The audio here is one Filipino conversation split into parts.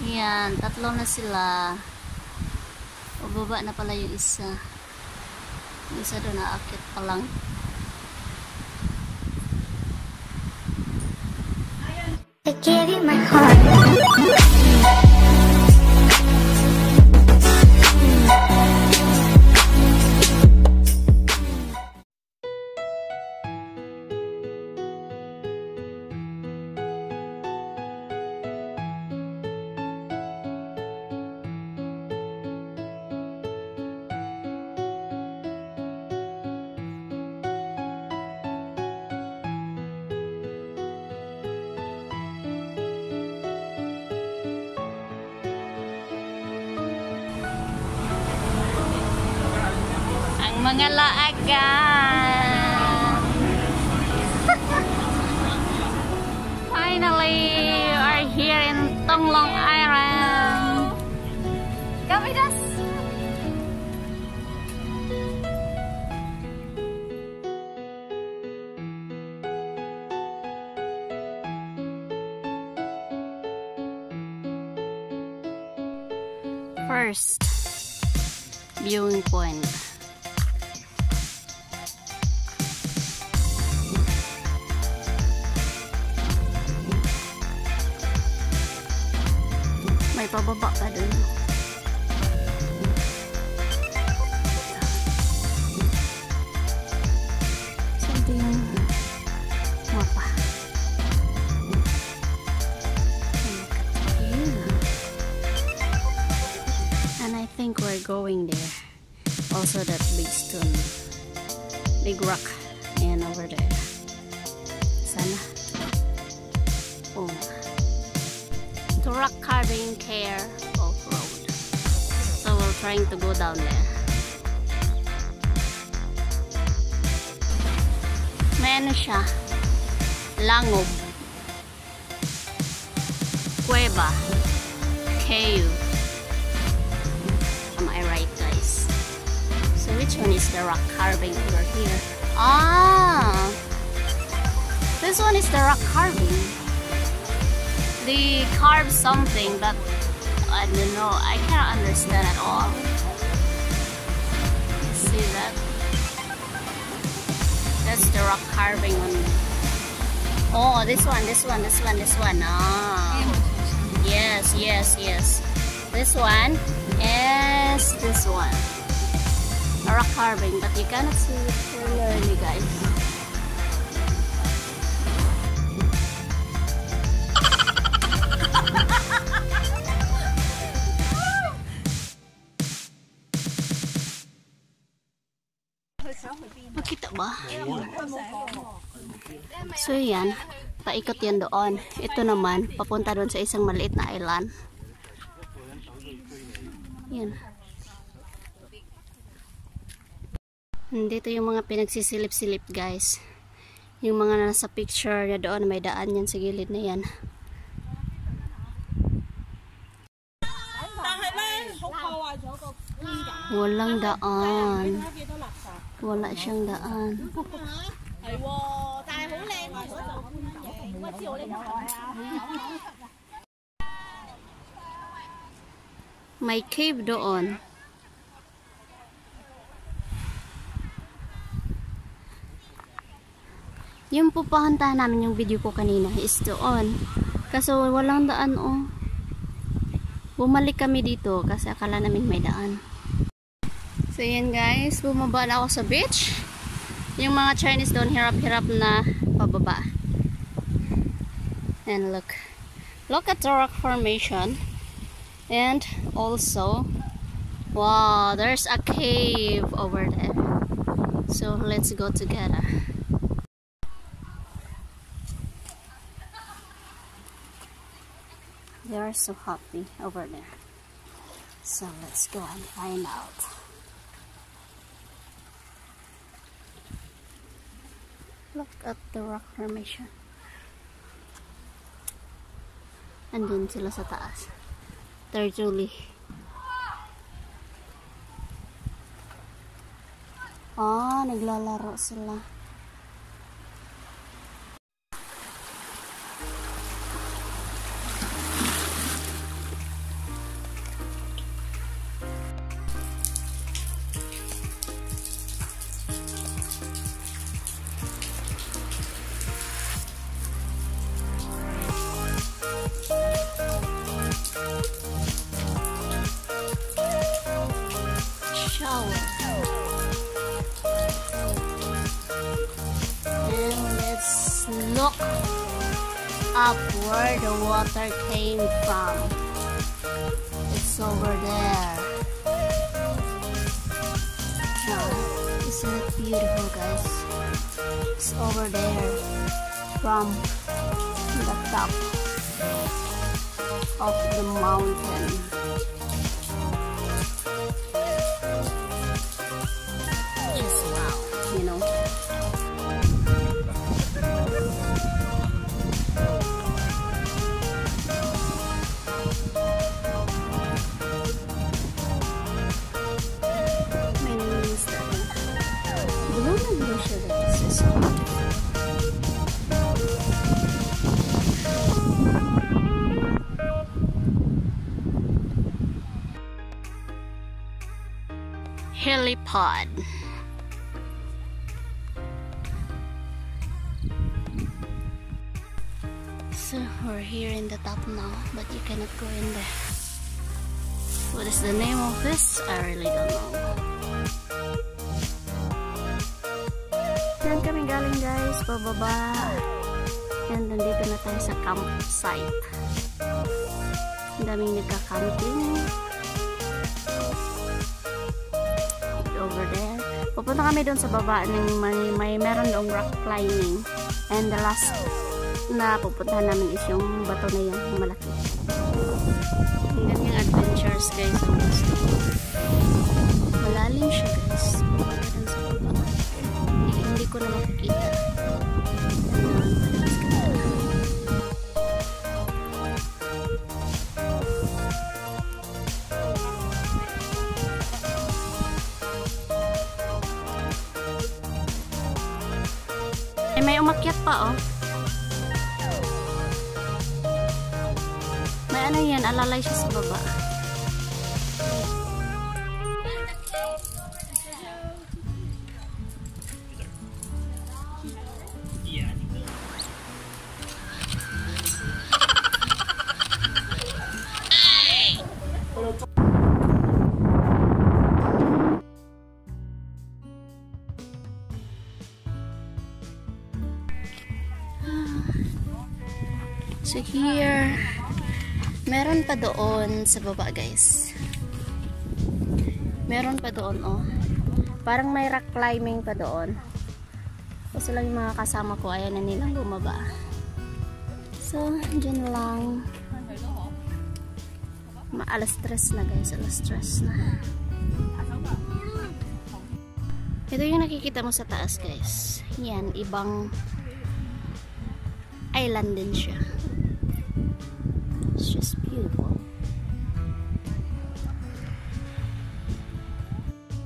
Yan, tatlo na sila. Pababa na pala yung isa. Yung isa doon naakit pa lang. I give you my heart. Mga laagan. Finally, we are here in Tonglong Island. Come with us. First, viewing point. May pababa pa dun. Something mapa. And I think we're going there. Also that big stone, big rock, and over there. Sana. Oh. To rock carving care off-road. So we're trying to go down there. May ano siya? Langob. Cueva. Cave. Am I right, guys? So which one is the rock carving over here? Ah! This one is the rock carving. They carve something that I don't know, I cannot understand at all. See that? That's the rock carving on. Oh, this one. Ah, yes. This one is this one. A rock carving, but you cannot see it clearly, guys. Makita ba? So yan, paikot yan doon. Ito naman, papunta doon sa isang maliit na island. Yan. Dito yung mga pinagsisilip-silip, guys. Yung mga nasa picture na doon, may daan yan sa gilid na yan. Walang daan. Wala siyang daan. May cave doon. Yung pupuntahan namin yung video ko kanina is doon. Kaso walang daan, oh. Bumalik kami dito kasi akala namin may daan. So yan, guys, bumaba na ako sa beach. Yung mga Chinese doon hirap-hirap na pababa. And look at the rock formation. And also, wow, there's a cave over there. So let's go together. They are so happy over there. So let's go and find out. Look at the rock formation. Andun sila sa taas. Turtle. Ah, naglalaro sila. top where the water came from. It's over there. Now, isn't it beautiful, guys? It's over there from the top of the mountain. Just wow, you know. Helipod. So we're here in the top now, but you cannot go in there. What is the name of this? I really don't know. Yan kami galing, guys, pababa. And nandito na tayo sa campsite. Ang daming nagka-camping. Over there. Pupunta kami doon sa baba ng meron doong rock climbing. And the last na pupuntahan namin is yung bato na yan, yung malaki. Ang ganyang adventures, guys. Malalim siya, guys. Pupunta doon sa baba. Hindi ko na makikita. May umakyat pa, oh. May ano yan, alalay siya sa baba. So here, meron pa doon sa baba, guys. Meron pa doon, oh. Parang may rock climbing pa doon. Kasi lang yung mga kasama ko, ayan na nilang bumaba. So, dyan lang. Alas 3 na, guys. Alas 3 na. Ito yung nakikita mo sa taas, guys. Yan, ibang island din siya. It's just beautiful.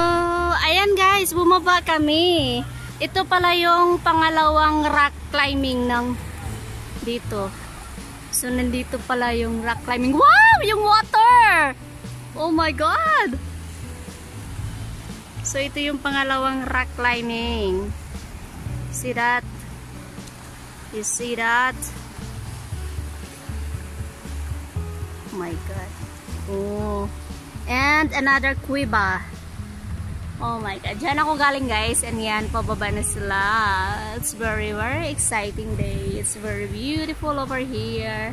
Oh, ayan, guys, bumaba kami. Ito pala yung pangalawang rock climbing ng dito. So, nandito pala yung rock climbing. Wow! Yung water! Oh my God! So, ito yung pangalawang rock climbing. See that? You see that? Oh my God. Oh. And another kuiba. Oh my God. Diyan ako galing, guys. And yan, pababa na sila. It's very, very exciting day. It's very beautiful over here.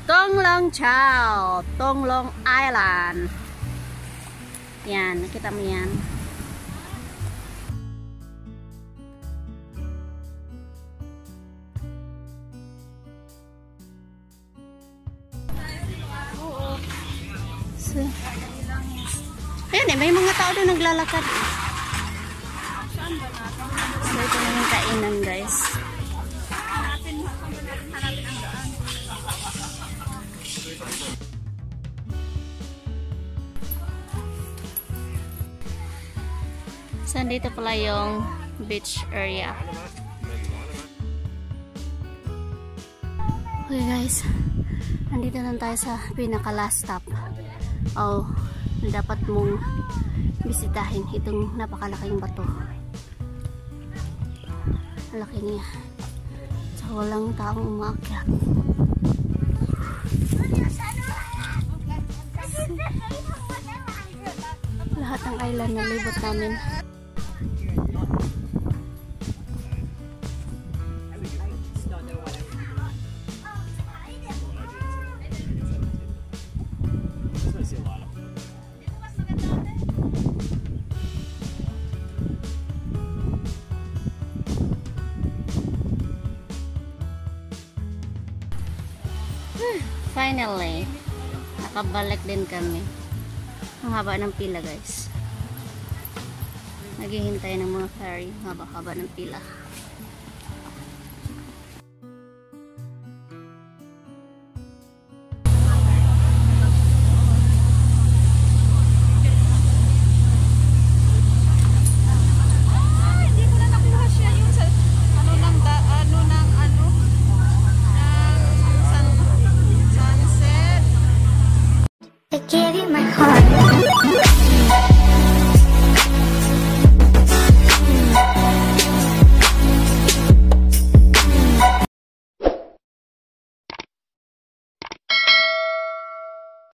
Tonglong Chao. Tonglong Island. Yan. Nakita mo yan. So, ayan eh, may mga tao doon naglalakad eh. So, ito na yung kainan, guys. So, dito pala yung beach area. Okay, guys. Nandito na tayo sa pinaka last stop. Oh, dapat mong bisitahin itong napakalaking bato. Laki niya. So, walang taong umaakyat. Lahat ng island na libot namin. Finally, nakabalik din kami. Ang haba ng pila, guys. Naghihintay ng mga ferry. Haba-haba ng pila. I give